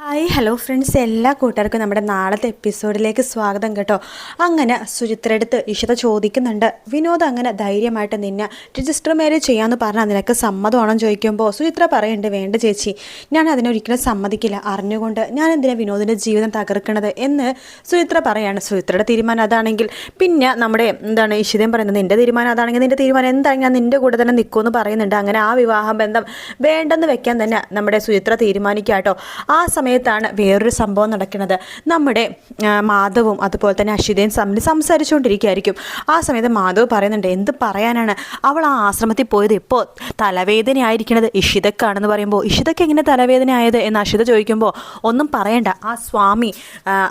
Hi hello friends, എല്ലാ കൂട്ടുകാർക്കും നമ്മുടെ നാളത്തെ എപ്പിസോഡിലേക്ക് സ്വാഗതം കേട്ടോ. അങ്ങനെ സുചിത്രടുത്ത് ഇഷിത ചോദിക്കുന്നുണ്ട്, വിനോദ് അങ്ങനെ ധൈര്യമായിട്ട് നിന്നെ രജിസ്റ്റർ മാരേജ് ചെയ്യാമെന്ന് പറഞ്ഞാൽ നിനക്ക് സമ്മതമാണെന്ന് ചോദിക്കുമ്പോൾ സുചിത്ര പറയുന്നുണ്ട്, വേണ്ട ചേച്ചി, ഞാൻ അതിനൊരിക്കലും സമ്മതിക്കില്ല. അറിഞ്ഞുകൊണ്ട് ഞാൻ എന്തിനാ വിനോദിൻ്റെ ജീവിതം തകർക്കണത് എന്ന് സുചിത്ര പറയാണ്. സുചിത്രയുടെ തീരുമാനം അതാണെങ്കിൽ പിന്നെ നമ്മുടെ ഇഷിതയും പറയുന്നത്, നിൻ്റെ തീരുമാനം അതാണെങ്കിൽ നിൻ്റെ തീരുമാനം എന്താണെങ്കിൽ ഞാൻ നിൻ്റെ കൂടെ തന്നെ നിൽക്കുമെന്ന് പറയുന്നുണ്ട്. അങ്ങനെ ആ വിവാഹ ബന്ധം വേണ്ടെന്ന് വെക്കാൻ തന്നെ നമ്മുടെ സുചിത്ര തീരുമാനിക്കാട്ടോ. ആ സമയത്താണ് വേറൊരു സംഭവം നടക്കുന്നത്. നമ്മുടെ മാധവും അതുപോലെ തന്നെ അശ്വിതയും തമ്മിൽ സംസാരിച്ചുകൊണ്ടിരിക്കുകയായിരിക്കും. ആ സമയത്ത് മാധവ് പറയുന്നുണ്ട്, എന്ത് പറയാനാണ്, അവൾ ആ ആശ്രമത്തിൽ പോയത് ഇപ്പോൾ തലവേദനയായിരിക്കണത് ഇഷിതക്കാണെന്ന് പറയുമ്പോൾ, ഇഷിതക്ക് എങ്ങനെ തലവേദന ആയത് എന്ന് അശ്വിത ചോദിക്കുമ്പോൾ, ഒന്നും പറയണ്ട, ആ സ്വാമി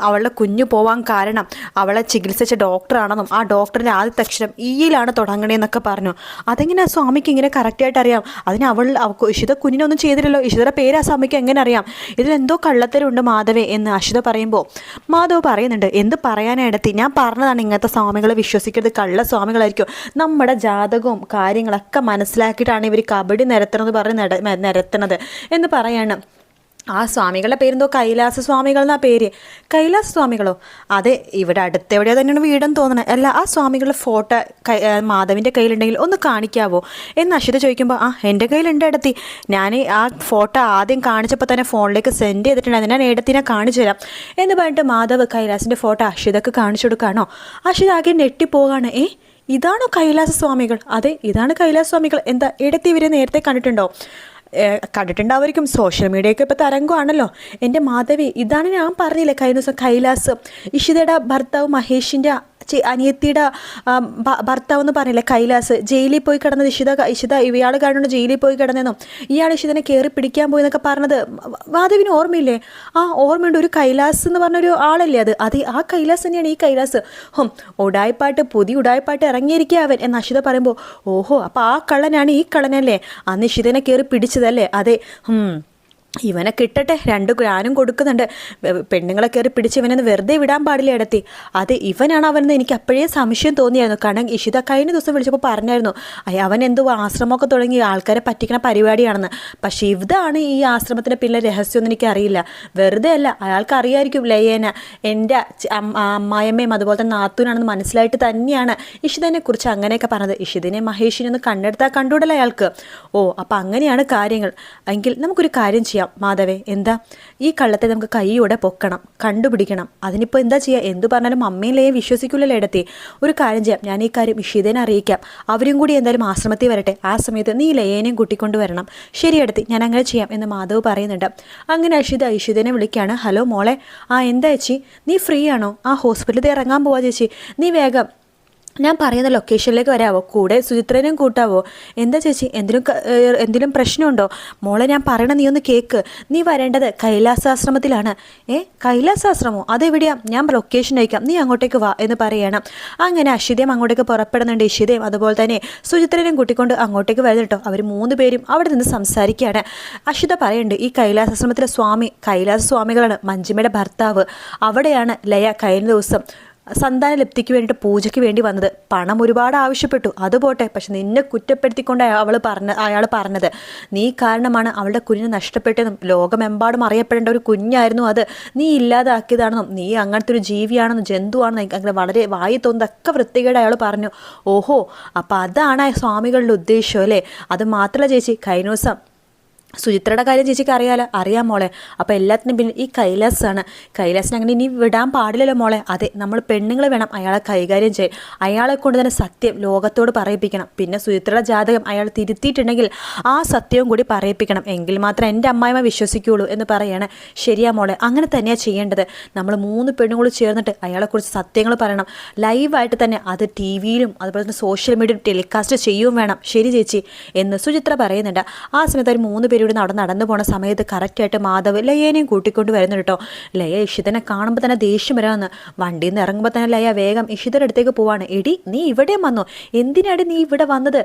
അവളുടെ കുഞ്ഞു പോവാൻ കാരണം അവളെ ചികിത്സിച്ച ഡോക്ടറാണെന്നും ആ ഡോക്ടറിൻ്റെ ആദ്യത്തെ അക്ഷരം ഈയിലാണ് തുടങ്ങണേന്നൊക്കെ പറഞ്ഞു. അതെങ്ങനെ ആ സ്വാമിക്ക് ഇങ്ങനെ കറക്റ്റായിട്ട് അറിയാം? അതിന് ഇഷിത കുഞ്ഞിനൊന്നും ചെയ്തില്ലല്ലോ, ഇഷിതയുടെ പേര് ആ സ്വാമിക്ക് എങ്ങനെ അറിയാം? ഇതിലെന്തോ കള്ളത്തരമുണ്ട് മാധവേ എന്ന് അശ്വിത പറയുമ്പോൾ മാധവ് പറയുന്നുണ്ട്, എന്ത് പറയാനെടുത്തി, ഞാൻ പറഞ്ഞതാണ് ഇങ്ങനത്തെ സ്വാമികളെ വിശ്വസിക്കരുത്, കള്ള സ്വാമികളായിരിക്കും. നമ്മുടെ ജാതകവും കാര്യങ്ങളൊക്കെ മനസ്സിലാക്കിയിട്ടാണ് ഇവർ കബഡി നിരത്തണമെന്ന് പറഞ്ഞ് നിരത്തണത് എന്ന് പറയാണ്. ആ സ്വാമികളുടെ പേരെന്തോ കൈലാസ സ്വാമികൾ എന്നാ പേര്. കൈലാസ സ്വാമികളോ? അതെ, ഇവിടെ അടുത്തെവിടെയോ തന്നെയാണ് വീടെന്ന് തോന്നണത്. അല്ല, ആ സ്വാമികളുടെ ഫോട്ടോ മാധവിൻ്റെ കയ്യിലുണ്ടെങ്കിൽ ഒന്ന് കാണിക്കാവോ എന്ന് അശ്വിത ചോദിക്കുമ്പോൾ, എൻ്റെ കയ്യിലുണ്ട് ഇടത്തി, ഞാൻ ആ ഫോട്ടോ ആദ്യം കാണിച്ചപ്പോൾ തന്നെ ഫോണിലേക്ക് സെൻഡ് ചെയ്തിട്ടുണ്ടായിരുന്നു, ഞാൻ ഇടത്തിനെ കാണിച്ചു തരാം എന്ന് പറഞ്ഞിട്ട് മാധവ് കൈലാസിൻ്റെ ഫോട്ടോ അശ്വിതക്ക് കാണിച്ചു കൊടുക്കുകയാണോ. അശ്വിത ആകെ ഞെട്ടിപ്പോകാണ്. ഇതാണോ കൈലാസ സ്വാമികൾ? അതെ, ഇതാണ് കൈലാസ സ്വാമികൾ. എന്താ ഇടത്തി ഇവരെ നേരത്തെ കണ്ടിട്ടുണ്ടോ? കണ്ടിട്ടുണ്ടാവുമായിരിക്കും, സോഷ്യൽ മീഡിയയൊക്കെ ഇപ്പോൾ തരംഗമാണല്ലോ. എൻ്റെ മാധവി, ഇതാണ് ഞാൻ പറഞ്ഞില്ലേ കഴിഞ്ഞ ദിവസം കൈലാസ്, ഇഷിതയുടെ ഭർത്താവ് മഹേഷിൻ്റെ അനിയത്തിയുടെ ഭർത്താവ് എന്ന് പറഞ്ഞില്ലേ കൈലാസ്, ജയിലിൽ പോയി കിടന്നത് ഇഷിത ഇയാൾ കാരണം ജയിലിൽ പോയി കിടന്നെന്നും ഇയാൾ ഇഷിതനെ കയറി പിടിക്കാൻ പോയി എന്നൊക്കെ പറഞ്ഞത് മാധവിന് ഓർമ്മയില്ലേ? ആ ഓർമ്മയുണ്ട്, ഒരു കൈലാസ് എന്ന് പറഞ്ഞൊരു ആളല്ലേ അത് ആ കൈലാസ് തന്നെയാണ് ഈ കൈലാസ്. പുതിയ ഉടായ്പാട്ട് ഇറങ്ങിയിരിക്കുക അവൻ എന്ന് അഷിത പറയുമ്പോൾ, ഓഹോ, അപ്പോൾ ആ കള്ളനാണ് ഈ കള്ളനല്ലേ, അന്ന് ഇഷിതനെ കയറി പിടിച്ചതല്ലേ? അതെ, ഇവനെ കിട്ടട്ടെ, ഞാനും കൊടുക്കുന്നുണ്ട്. പെണ്ണുങ്ങളെ കയറി പിടിച്ച് ഇവനെന്ന് വെറുതെ വിടാൻ പാടില്ല ഇടത്തി. അത് ഇവനാണ് അവനെന്ന് എനിക്ക് അപ്പോഴേ സംശയം തോന്നിയായിരുന്നു. കാരണം ഇഷിത കഴിഞ്ഞ ദിവസം വിളിച്ചപ്പോൾ പറഞ്ഞായിരുന്നു, അവൻ എന്തോ ആശ്രമമൊക്കെ തുടങ്ങി ആൾക്കാരെ പറ്റിക്കണ പരിപാടിയാണെന്ന്. പക്ഷേ ഇതാണ് ഈ ആശ്രമത്തിൻ്റെ പിന്നെ രഹസ്യമൊന്നും എനിക്കറിയില്ല. വെറുതെ അല്ല, അയാൾക്ക് അറിയായിരിക്കും ലയേന എൻ്റെ അമ്മായിയമ്മയും അതുപോലെ തന്നെ നാത്തൂനാണെന്ന് മനസ്സിലായിട്ട് തന്നെയാണ് ഇഷിതനെ കുറിച്ച് അങ്ങനെയൊക്കെ പറഞ്ഞത്. ഇഷിതിനെ മഹേഷിനെ ഒന്ന് കണ്ടെടുത്താൽ കണ്ടുവിടല അയാൾക്ക്. ഓ, അപ്പം അങ്ങനെയാണ് കാര്യങ്ങൾ. എങ്കിൽ നമുക്കൊരു കാര്യം ചെയ്യാം മാധവേ. എന്താ, ഈ കള്ളത്തെ നമുക്ക് കൈയോടെ പൊക്കണം, കണ്ടുപിടിക്കണം. അതിനിപ്പോൾ എന്താ ചെയ്യുക? എന്തു പറഞ്ഞാലും അമ്മയും ലയം വിശ്വസിക്കില്ലല്ലോ ഇടത്തി. ഒരു കാര്യം ചെയ്യാം, ഞാൻ ഈ കാര്യം ഇഷിതേനെ അറിയിക്കാം, അവരും കൂടി എന്തായാലും ആശ്രമത്തിൽ വരട്ടെ. ആ സമയത്ത് നീ ലയേനെയും കൂട്ടിക്കൊണ്ട് വരണം. ശരി ഇടത്തി, ഞാൻ അങ്ങനെ ചെയ്യാം എന്ന് മാധവ് പറയുന്നുണ്ട്. അങ്ങനെ ഇഷിതേനെ വിളിക്കുകയാണ്. ഹലോ മോളെ, എന്താ ചേച്ചി, നീ ഫ്രീ ആണോ? ആ ഹോസ്പിറ്റലിൽ ഇറങ്ങാൻ പോവാ ചേച്ചി, നീ വേഗം ഞാൻ പറയുന്ന ലൊക്കേഷനിലേക്ക് വരാവോ? കൂടെ സുചിത്രനെയും കൂട്ടാവോ? എന്താ ചേച്ചി, എന്തിനും പ്രശ്നമുണ്ടോ? മോളെ, ഞാൻ പറയണ നീ ഒന്ന് കേക്ക്. നീ വരേണ്ടത് കൈലാസാശ്രമത്തിലാണ്. കൈലാസാശ്രമോ? അതെവിടെയാ? ഞാൻ ലൊക്കേഷൻ അയക്കാം, നീ അങ്ങോട്ടേക്ക് വാ എന്ന് പറയണം. അങ്ങനെ അശ്വിതയും അങ്ങോട്ടേക്ക് പുറപ്പെടുന്നുണ്ട്. ഇഷിതയും അതുപോലെ തന്നെ സുചിത്രനെയും കൂട്ടിക്കൊണ്ട് അങ്ങോട്ടേക്ക് വരുന്നുണ്ട് കേട്ടോ. അവർ 3 പേരും അവിടെ നിന്ന് സംസാരിക്കുകയാണ്. അശ്വിത പറയുന്നുണ്ട്, ഈ കൈലാസാശ്രമത്തിലെ സ്വാമി കൈലാസ സ്വാമികളാണ് മഞ്ജിമയുടെ ഭർത്താവ്. അവിടെയാണ് ലയ കഴിഞ്ഞ ദിവസം സന്താനലബ്ധിക്ക് വേണ്ടിയിട്ട് പൂജയ്ക്ക് വേണ്ടി വന്നത്. പണം ഒരുപാട് ആവശ്യപ്പെട്ടു, അതുപോട്ടെ, പക്ഷെ നിന്നെ കുറ്റപ്പെടുത്തിക്കൊണ്ട് അയാൾ പറഞ്ഞത് നീ കാരണമാണ് അവളുടെ കുഞ്ഞിനെ നഷ്ടപ്പെട്ടതെന്നും ലോകമെമ്പാടും അറിയപ്പെടേണ്ട ഒരു കുഞ്ഞായിരുന്നു അത്, നീ ഇല്ലാതാക്കിയതാണെന്നും നീ അങ്ങനത്തെ ഒരു ജീവിയാണെന്നും ജന്തുവാണെന്നും അങ്ങനെ വളരെ വായി തോന്നുന്നതൊക്കെ വൃത്തികേട് അയാൾ പറഞ്ഞു. ഓഹോ, അപ്പം അതാണ് ആ സ്വാമികളുടെ ഉദ്ദേശം അല്ലേ? അത് മാത്രമല്ല ചേച്ചി, കഴിഞ്ഞ ദിവസം സുചിത്രയുടെ കാര്യം ചേച്ചിക്ക് അറിയാം മോളെ. അപ്പോൾ എല്ലാത്തിനും പിന്നെ ഈ കൈലാസാണ്. കൈലാസിനെ അങ്ങനെ ഇനി വിടാൻ പാടില്ലല്ലോ മോളെ. അതെ, നമ്മൾ പെണ്ണുങ്ങൾ വേണം അയാളെ കൈകാര്യം ചെയ്യാൻ. അയാളെ കൊണ്ട് തന്നെ സത്യം ലോകത്തോട് പറയിപ്പിക്കണം. പിന്നെ സുചിത്രയുടെ ജാതകം അയാൾ തിരുത്തിയിട്ടുണ്ടെങ്കിൽ ആ സത്യവും കൂടി പറയിപ്പിക്കണം. എങ്കിൽ മാത്രം എൻ്റെ അമ്മായിമ്മ വിശ്വസിക്കുകയുള്ളൂ എന്ന് പറയാണ്. ശരിയാ മോളെ, അങ്ങനെ തന്നെയാണ് ചെയ്യേണ്ടത്. നമ്മൾ 3 പെണ്ണുങ്ങൾ ചേർന്നിട്ട് അയാളെക്കുറിച്ച് സത്യങ്ങൾ പറയണം. ലൈവായിട്ട് തന്നെ അത് TV-യിലും അതുപോലെ തന്നെ സോഷ്യൽ മീഡിയയിലും ടെലികാസ്റ്റ് ചെയ്യുകയും വേണം. ശരി ചേച്ചി എന്ന് സുചിത്ര പറയുന്നുണ്ട്. ആ സമയത്ത് ഒരു 3 പേര് നടന്നു പോണ സമയത്ത് കറക്റ്റായിട്ട് മാധവ് ലയേനെയും കൂട്ടിക്കൊണ്ട് വരുന്നുണ്ട് കേട്ടോ. ലയ ഇഷിതനെ കാണുമ്പോൾ തന്നെ ദേഷ്യം വരാമെന്ന്. വണ്ടിയിൽ നിന്ന് ഇറങ്ങുമ്പോൾ തന്നെ ലയ വേഗം ഇഷിതയുടെ അടുത്തേക്ക് പോവാണ്. എടി, നീ ഇവിടെയും വന്നോ? എന്തിനാടി നീ ഇവിടെ വന്നത്?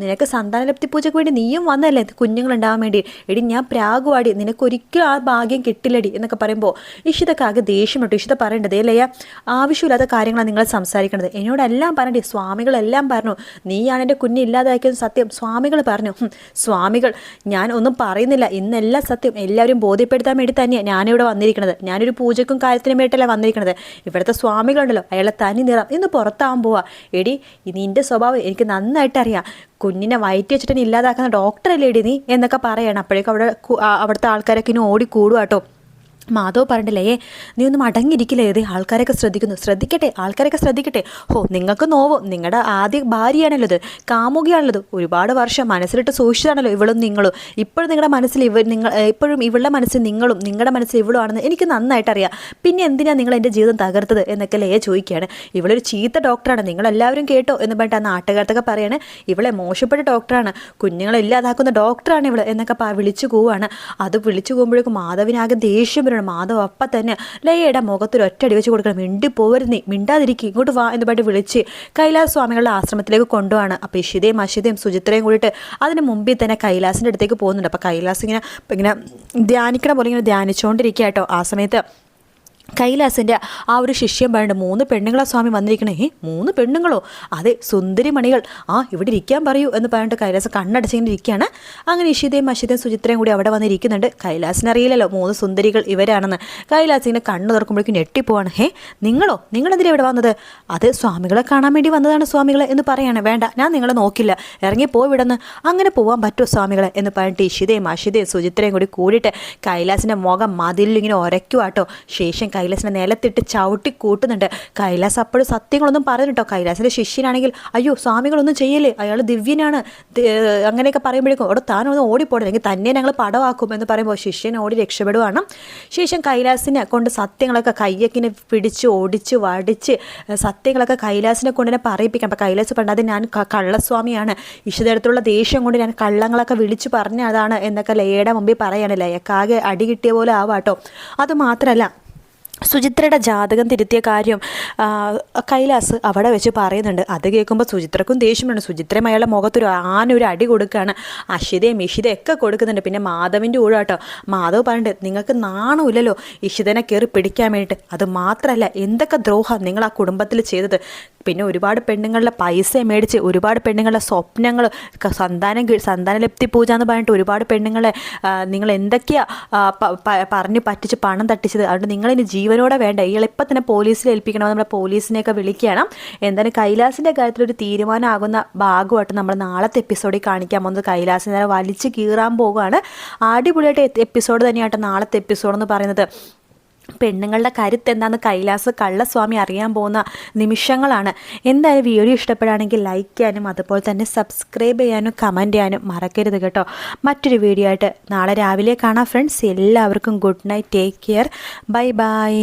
നിനക്ക് സന്താനലബ്ധി പൂജയ്ക്ക് വേണ്ടി നീയും വന്നല്ലേ, കുഞ്ഞുങ്ങളുണ്ടാവാൻ വേണ്ടി. എടി, ഞാൻ പ്രാഗുവാടി, നിനക്ക് ഒരിക്കലും ആ ഭാഗ്യം കിട്ടില്ലടി എന്നൊക്കെ പറയുമ്പോൾ ഇഷിതക്ക് ആകെ ദേഷ്യം വിട്ടു. ഇഷിത പറയേണ്ടത്, ലയ, ആവശ്യമില്ലാത്ത കാര്യങ്ങളാണ് നിങ്ങൾ സംസാരിക്കുന്നത്. എന്നോടെല്ലാം പറഞ്ഞേ, സ്വാമികളെല്ലാം പറഞ്ഞു നീയാണ് എൻ്റെ കുഞ്ഞില്ലാതാക്കിയത് സത്യം സ്വാമികൾ പറഞ്ഞു. സ്വാമികൾ, ഞാൻ ഒന്നും പറയുന്നില്ല. ഇന്നെല്ലാം സത്യം എല്ലാവരും ബോധ്യപ്പെടുത്താൻ വേണ്ടി തന്നെയാണ് ഞാനിവിടെ വന്നിരിക്കുന്നത്. ഞാനൊരു പൂജക്കും കാര്യത്തിനും വേണ്ടിയിട്ടല്ല വന്നിരിക്കുന്നത്. ഇവിടുത്തെ സ്വാമികളുണ്ടല്ലോ, അയാളെ തനി നിറം ഇന്ന് പുറത്താവാൻ പോവാ. എടി നിൻ്റെ സ്വഭാവം എനിക്ക് നന്നായിട്ട് അറിയാം. കുഞ്ഞിനെ വയറ്റി വെച്ചിട്ട് ഇല്ലാതാക്കുന്ന ഡോക്ടറല്ലേ എടി നീ എന്നൊക്കെ പറയണം. അപ്പോഴേക്കും അവിടുത്തെ ആൾക്കാരൊക്കെ ഇനി ഓടിക്കൂടുക കേട്ടോ. മാധവ് പറഞ്ഞില്ലേ, നീ ഒന്നും അടങ്ങിയിരിക്കില്ലേ, ഇത് ആൾക്കാരൊക്കെ ശ്രദ്ധിക്കട്ടെ, ആൾക്കാരൊക്കെ ശ്രദ്ധിക്കട്ടെ. നിങ്ങൾക്ക് നോവും, നിങ്ങളുടെ ആദ്യ ഭാര്യയാണല്ലോ ഇത്, കാമുകിയാണല്ലോ ഇത്, ഒരുപാട് വർഷം മനസ്സിലിട്ട് സൂക്ഷിച്ചാണല്ലോ ഇവളും നിങ്ങളും. ഇപ്പോഴും നിങ്ങളുടെ മനസ്സിൽ ഇപ്പോഴും ഇവളുടെ മനസ്സിൽ നിങ്ങളും നിങ്ങളുടെ മനസ്സിൽ ഇവളും ആണെന്ന് എനിക്ക് നന്നായിട്ട് അറിയാം. പിന്നെ എന്തിനാണ് നിങ്ങൾ എൻ്റെ ജീവിതം തകർത്തത് എന്നൊക്കെ ലയ ചോദിക്കുകയാണ്. ഇവളൊരു ചീത്ത ഡോക്ടറാണ്, നിങ്ങളെല്ലാവരും കേട്ടോ എന്ന് പറഞ്ഞിട്ട് ആ നാട്ടുകാർത്തൊക്കെ പറയാണ്, ഇവളെ മോശപ്പെട്ട ഡോക്ടറാണ്, കുഞ്ഞുങ്ങളെ ഇല്ലാതാക്കുന്ന ഡോക്ടറാണ് ഇവള് എന്നൊക്കെ വിളിച്ചു പോവാണ്. അത് വിളിച്ചു പോകുമ്പോഴേക്കും മാധവിനാകെ ദേഷ്യം വരണം. മാധവ് അപ്പം തന്നെ ലയയുടെ മുഖത്തൊരു ഒറ്റടി വെച്ച് കൊടുക്കണം. മിണ്ടിപ്പോവരുന്നേ, മിണ്ടാതിരിക്കും, ഇങ്ങോട്ട് വാ എന്ന് പറഞ്ഞിട്ട് വിളിച്ച് കൈലാസ സ്വാമികളുടെ ആശ്രമത്തിലേക്ക് കൊണ്ടുപോവാണ്. അപ്പോൾ ഇഷിതയും അഷിതയും സുചിത്രയും കൂടിയിട്ട് അതിന് മുമ്പിൽ തന്നെ കൈലാസിൻ്റെ അടുത്തേക്ക് പോകുന്നുണ്ട്. അപ്പോൾ കൈലാസ് ഇങ്ങനെ ധ്യാനിക്കണ പോലെ ഇങ്ങനെ ധ്യാനിച്ചുകൊണ്ടിരിക്കുക കേട്ടോ. ആ സമയത്ത് കൈലാസിൻ്റെ ആ ഒരു ശിഷ്യം പറയുന്നുണ്ട്, 3 പെണ്ണുങ്ങളാ സ്വാമി വന്നിരിക്കണേ. 3 പെണ്ണുങ്ങളോ? അതെ, സുന്ദരി മണികൾ. ഇവിടെ ഇരിക്കാൻ പറയൂ എന്ന് പറഞ്ഞിട്ട് കൈലാസ് കണ്ണടച്ചിങ്ങനെ ഇരിക്കുകയാണ്. അങ്ങനെ ഇഷിതയും അഷിതയും സുചിത്രയും കൂടി അവിടെ വന്നിരിക്കുന്നുണ്ട്. കൈലാസിനറിയില്ലല്ലോ 3 സുന്ദരികൾ ഇവരാണെന്ന്. കൈലാസിങ്ങനെ കണ്ണു തുറക്കുമ്പോഴേക്കും ഞെട്ടിപ്പോവാണ്. നിങ്ങളെന്തിനാ ഇവിടെ വന്നത്? അത് സ്വാമികളെ കാണാൻ വേണ്ടി വന്നതാണ് സ്വാമികളെ എന്ന് പറയാണ്. വേണ്ട, ഞാൻ നിങ്ങളെ നോക്കില്ല, ഇറങ്ങിപ്പോയി വിടുന്ന്. അങ്ങനെ പോകാൻ പറ്റുമോ സ്വാമികളെ എന്ന് പറഞ്ഞിട്ട് ഇഷിതയും അഷിതയും സുചിത്രയും കൂടിയിട്ട് കൈലാസിൻ്റെ മുഖം മതിലിങ്ങനെ ഉരയ്ക്കുവാട്ടോ. ശേഷം കൈലാസിനെ നിലത്തിട്ട് ചവിട്ടി കൂട്ടുന്നുണ്ട്. കൈലാസ് അപ്പോഴും സത്യങ്ങളൊന്നും പറഞ്ഞു കേട്ടോ. കൈലാസിൻ്റെ ശിഷ്യനാണെങ്കിൽ അയ്യോ സ്വാമികളൊന്നും ചെയ്യല്ലേ, അയാൾ ദിവ്യനാണ് അങ്ങനെയൊക്കെ പറയുമ്പോഴേക്കും അവിടെ താനൊന്ന് ഓടിപ്പോടെ, അല്ലെങ്കിൽ തന്നെ ഞങ്ങൾ പടവാക്കും എന്ന് പറയുമ്പോൾ ശിഷ്യൻ ഓടി രക്ഷപ്പെടുവാണ്. ശേഷം കൈലാസിനെ കൊണ്ട് സത്യങ്ങളൊക്കെ കയ്യക്കിനെ പിടിച്ച് ഓടിച്ച് വടിച്ച് സത്യങ്ങളൊക്കെ കൈലാസിനെ കൊണ്ട് തന്നെ പറയിപ്പിക്കാം. അപ്പോൾ കൈലാസ് പറഞ്ഞത് അത് ഞാൻ കള്ളസ്വാമിയാണ്, ഇഷ്ടത്തിലുള്ള ദേഷ്യം കൊണ്ട് ഞാൻ കള്ളങ്ങളൊക്കെ വിളിച്ചു പറഞ്ഞതാണ് എന്നൊക്കെ ലയയുടെ മുമ്പിൽ പറയാണ്. ലയക്കാകെ അടി കിട്ടിയ പോലെ ആവാട്ടോ. അതുമാത്രമല്ല, സുചിത്രയുടെ ജാതകം തിരുത്തിയ കാര്യം കൈലാസ് അവിടെ വെച്ച് പറയുന്നുണ്ട്. അത് കേൾക്കുമ്പോൾ സുചിത്രക്കും ദേഷ്യമുണ്ട്. സുചിത്രയും അയാളുടെ മുഖത്തൊരു ഒരു അടി കൊടുക്കുകയാണ്. അഷിതയും ഇഷിതയൊക്കെ കൊടുക്കുന്നുണ്ട്. പിന്നെ മാധവിൻ്റെ കൂടെ കേട്ടോ. മാധവ് പറഞ്ഞിട്ട് നിങ്ങൾക്ക് നാണമില്ലല്ലോ ഇഷിതനെ കയറി പിടിക്കാൻ വേണ്ടിയിട്ട്. അത് മാത്രമല്ല, എന്തൊക്കെ ദ്രോഹം നിങ്ങൾ ആ കുടുംബത്തിൽ ചെയ്തത്. പിന്നെ ഒരുപാട് പെണ്ണുങ്ങളുടെ പൈസ മേടിച്ച് ഒരുപാട് പെണ്ണുങ്ങളുടെ സ്വപ്നങ്ങൾ സന്താനലബ്ധി പൂജ എന്ന് പറഞ്ഞിട്ട് ഒരുപാട് പെണ്ണുങ്ങളെ നിങ്ങൾ എന്തൊക്കെയാ പറഞ്ഞ് പറ്റിച്ച് പണം തട്ടിച്ചത്. അതുകൊണ്ട് നിങ്ങളിനി ജീവനോടെ വേണ്ട, ഇയാളിപ്പം തന്നെ പോലീസിൽ ഏൽപ്പിക്കണം. നമ്മുടെ പോലീസിനെയൊക്കെ വിളിക്കണം. എന്തായാലും കൈലാസിൻ്റെ കാര്യത്തിലൊരു തീരുമാനമാകുന്ന ഭാഗമായിട്ട് നമ്മൾ നാളത്തെ എപ്പിസോഡിൽ കാണിക്കാൻ പോകുന്നത്. കൈലാസിനെ വലിച്ച് കീറാൻ പോകുകയാണ്. അടിപൊളിയായിട്ട് എപ്പിസോഡ് തന്നെയായിട്ട് നാളത്തെ എപ്പിസോഡ് എന്ന് പറയുന്നത്. പെണ്ണുങ്ങളുടെ കരുത്ത് എന്താണെന്ന് കൈലാസ് കള്ളസ്വാമി അറിയാൻ പോകുന്ന നിമിഷങ്ങളാണ്. എന്തായാലും വീഡിയോ ഇഷ്ടപ്പെടുകയാണെങ്കിൽ ലൈക്ക് ചെയ്യാനും അതുപോലെ തന്നെ സബ്സ്ക്രൈബ് ചെയ്യാനും കമൻറ്റ് ചെയ്യാനും മറക്കരുത് കേട്ടോ. മറ്റൊരു വീഡിയോ ആയിട്ട് നാളെ രാവിലെ കാണാം ഫ്രണ്ട്സ്. എല്ലാവർക്കും good night, take care, bye bye.